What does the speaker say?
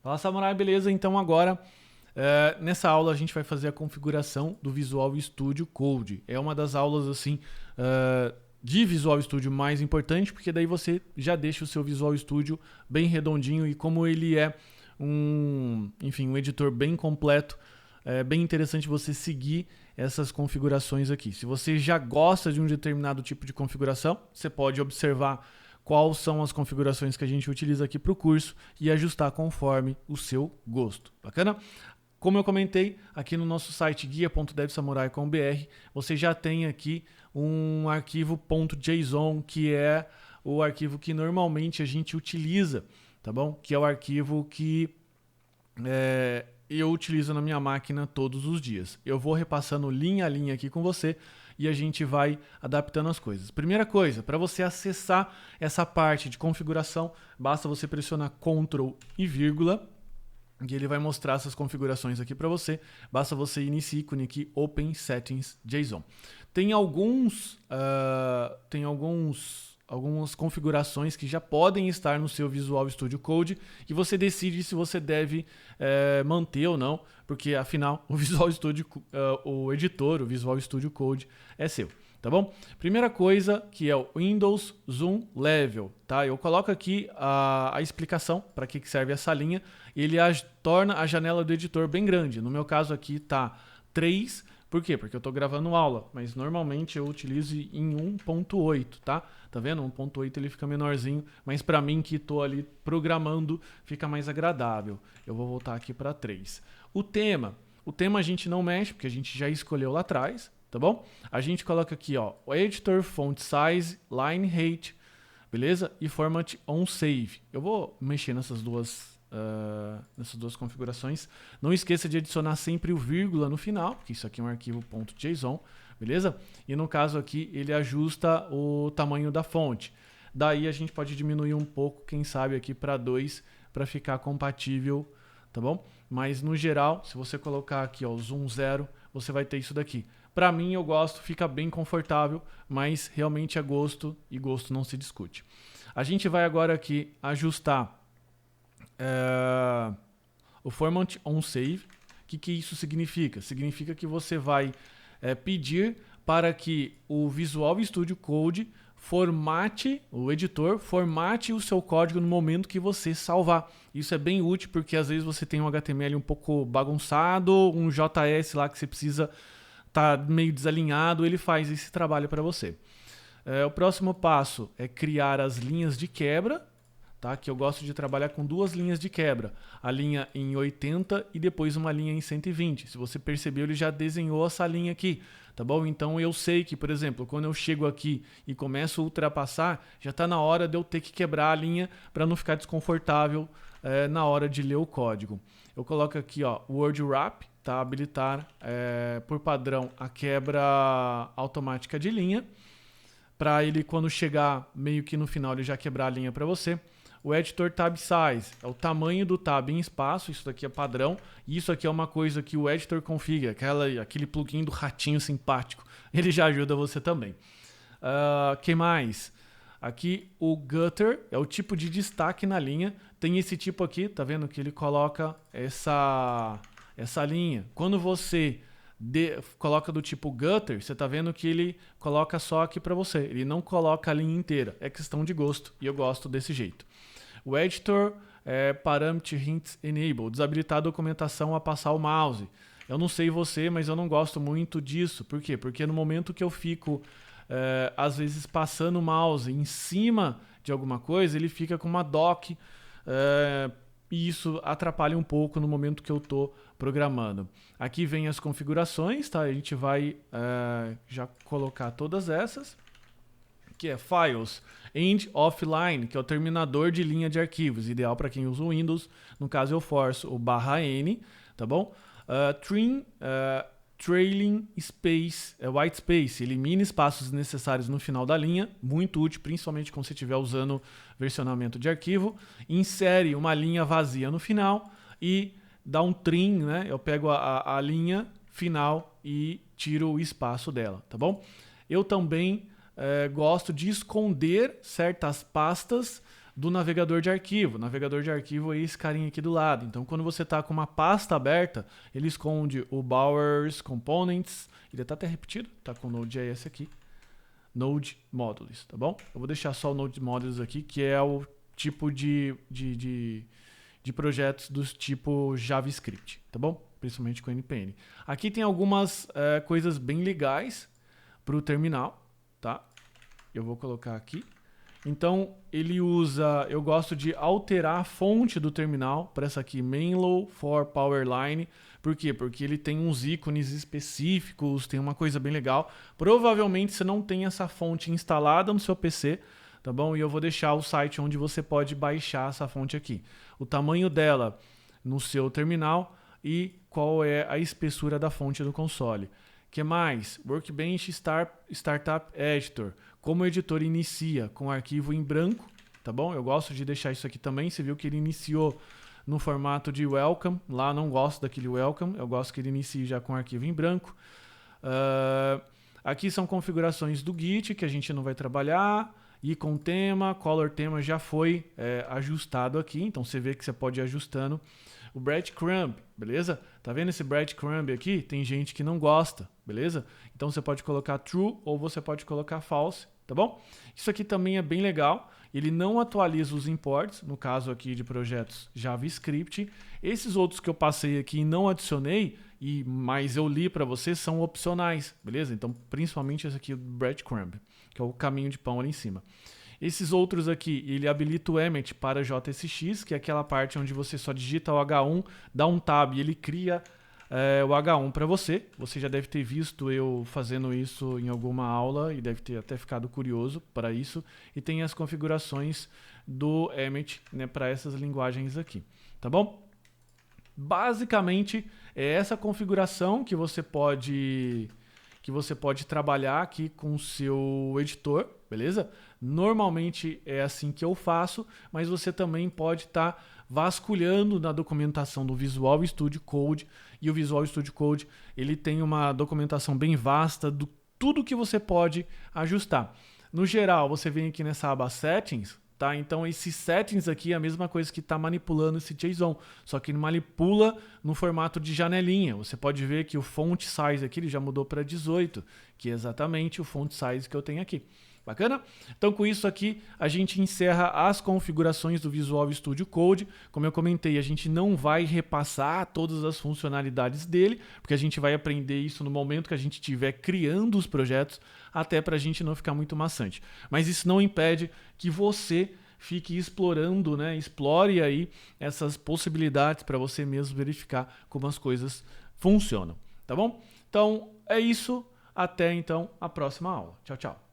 Fala, Samurai, beleza? Então agora, nessa aula a gente vai fazer a configuração do Visual Studio Code. É uma das aulas assim de Visual Studio mais importante, porque daí você já deixa o seu Visual Studio bem redondinho, e como ele é um editor bem completo, é bem interessante você seguir essas configurações aqui. Se você já gosta de um determinado tipo de configuração, você pode observar quais são as configurações que a gente utiliza aqui para o curso e ajustar conforme o seu gosto. Bacana? Como eu comentei, aqui no nosso site guia.devsamurai.com.br, você já tem aqui um arquivo .json, que é o arquivo que normalmente a gente utiliza, tá bom? Que é o arquivo que eu utilizo na minha máquina todos os dias. Eu vou repassando linha a linha aqui com você e a gente vai adaptando as coisas. Primeira coisa, para você acessar essa parte de configuração, basta você pressionar Ctrl e vírgula, e ele vai mostrar essas configurações aqui para você. Basta você ir nesse ícone aqui, Open Settings JSON. Tem algumas configurações que já podem estar no seu Visual Studio Code e você decide se você deve manter ou não, porque afinal o Visual Studio, o editor, o Visual Studio Code é seu, tá bom? Primeira coisa que é o Windows Zoom Level, tá? Eu coloco aqui a explicação para que serve essa linha. Ele torna a janela do editor bem grande. No meu caso aqui tá 3. Por quê? Porque eu estou gravando aula, mas normalmente eu utilizo em 1.8, tá? Tá vendo? 1.8 ele fica menorzinho, mas para mim que estou ali programando, fica mais agradável. Eu vou voltar aqui para 3. O tema a gente não mexe, porque a gente já escolheu lá atrás, tá bom? A gente coloca aqui, ó, o Editor, Font Size, Line Height, beleza? E Format on Save. Eu vou mexer nessas duas configurações. Não esqueça de adicionar sempre o vírgula no final, porque isso aqui é um arquivo .json, beleza? E no caso aqui ele ajusta o tamanho da fonte. Daí a gente pode diminuir um pouco, quem sabe aqui para 2, para ficar compatível, tá bom? Mas no geral, se você colocar aqui, ó, o zoom 0, você vai ter isso daqui. Para mim eu gosto, fica bem confortável, mas realmente é gosto, e gosto não se discute. A gente vai agora aqui ajustar o Format on Save. O que isso significa? Significa que você vai pedir para que o Visual Studio Code formate, o editor formate o seu código no momento que você salvar. Isso é bem útil porque às vezes você tem um HTML um pouco bagunçado, um JS lá que você precisa estar meio desalinhado, ele faz esse trabalho para você. O próximo passo é criar as linhas de quebra, tá? Que eu gosto de trabalhar com 2 linhas de quebra, a linha em 80 e depois uma linha em 120. Se você percebeu, ele já desenhou essa linha aqui, tá bom? Então eu sei que, por exemplo, quando eu chego aqui e começo a ultrapassar, já está na hora de eu ter que quebrar a linha para não ficar desconfortável na hora de ler o código. Eu coloco aqui, ó, Word Wrap, tá? Habilitar por padrão a quebra automática de linha, para ele, quando chegar meio que no final, ele já quebrar a linha para você. O Editor Tab Size é o tamanho do tab em espaço, isso daqui é padrão. E isso aqui é uma coisa que o editor configura, aquele plugin do ratinho simpático. Ele já ajuda você também. Que mais? Aqui o Gutter é o tipo de destaque na linha. Tem esse tipo aqui, tá vendo que ele coloca essa linha. Quando você coloca do tipo Gutter, você tá vendo que ele coloca só aqui para você. Ele não coloca a linha inteira. É questão de gosto e eu gosto desse jeito. O Editor Parameter Hints Enable, desabilitar a documentação a passar o mouse. Eu não sei você, mas eu não gosto muito disso. Por quê? Porque no momento que eu fico, às vezes, passando o mouse em cima de alguma coisa, ele fica com uma dock, e isso atrapalha um pouco no momento que eu estou programando. Aqui vem as configurações, tá? A gente vai já colocar todas essas, que é Files, End Offline, que é o terminador de linha de arquivos, ideal para quem usa o Windows. No caso eu forço o /N, tá bom? Trim, Trailing Space, White Space, elimina espaços necessários no final da linha, muito útil, principalmente quando você estiver usando versionamento de arquivo. Insere uma linha vazia no final e dá um trim, né? Eu pego a linha final e tiro o espaço dela, tá bom? Eu também gosto de esconder certas pastas do navegador de arquivo. O navegador de arquivo é esse carinha aqui do lado. Então, quando você está com uma pasta aberta, ele esconde o Bowers Components. Ele está até repetido, está com o Node.js aqui. Node Modules, tá bom? Eu vou deixar só o Node Modules aqui, que é o tipo de projetos dos tipo JavaScript, tá bom? Principalmente com NPM. Aqui tem algumas coisas bem legais para o terminal, tá? Eu vou colocar aqui. Então, ele usa... Eu gosto de alterar a fonte do terminal para essa aqui, Menlo for Powerline. Por quê? Porque ele tem uns ícones específicos, tem uma coisa bem legal. Provavelmente você não tem essa fonte instalada no seu PC, tá bom? E eu vou deixar o site onde você pode baixar essa fonte aqui. O tamanho dela no seu terminal e qual é a espessura da fonte do console. Que mais? Workbench Startup Editor. Como o editor inicia com arquivo em branco, tá bom? Eu gosto de deixar isso aqui também. Você viu que ele iniciou no formato de welcome. Lá não gosto daquele welcome. Eu gosto que ele inicie já com arquivo em branco. Aqui são configurações do Git que a gente não vai trabalhar. Icon tema, color tema já foi ajustado aqui. Então você vê que você pode ir ajustando. O breadcrumb, beleza? Tá vendo esse breadcrumb aqui? Tem gente que não gosta, beleza? Então você pode colocar true ou você pode colocar false, tá bom? Isso aqui também é bem legal. Ele não atualiza os imports, no caso aqui de projetos JavaScript. Esses outros que eu passei aqui e não adicionei, mas eu li para vocês, são opcionais, beleza? Então, principalmente esse aqui, o breadcrumb, que é o caminho de pão ali em cima. Esses outros aqui, ele habilita o Emmet para JSX, que é aquela parte onde você só digita o H1, dá um tab e ele cria o H1 para você. Você já deve ter visto eu fazendo isso em alguma aula e deve ter até ficado curioso para isso. E tem as configurações do Emmet, né, para essas linguagens aqui, tá bom? Basicamente, é essa configuração que você pode trabalhar aqui com o seu editor, beleza? Normalmente é assim que eu faço, mas você também pode estar vasculhando na documentação do Visual Studio Code. E o Visual Studio Code, ele tem uma documentação bem vasta do tudo que você pode ajustar. No geral, você vem aqui nessa aba Settings, tá? Então esses settings aqui é a mesma coisa que está manipulando esse JSON, só que ele manipula no formato de janelinha. Você pode ver que o font size aqui ele já mudou para 18, que é exatamente o font size que eu tenho aqui. Bacana? Então com isso aqui a gente encerra as configurações do Visual Studio Code. Como eu comentei, a gente não vai repassar todas as funcionalidades dele, porque a gente vai aprender isso no momento que a gente estiver criando os projetos, até para a gente não ficar muito maçante. Mas isso não impede que você fique explorando, né? Explore aí essas possibilidades para você mesmo verificar como as coisas funcionam, tá bom? Então é isso, até então a próxima aula. Tchau, tchau.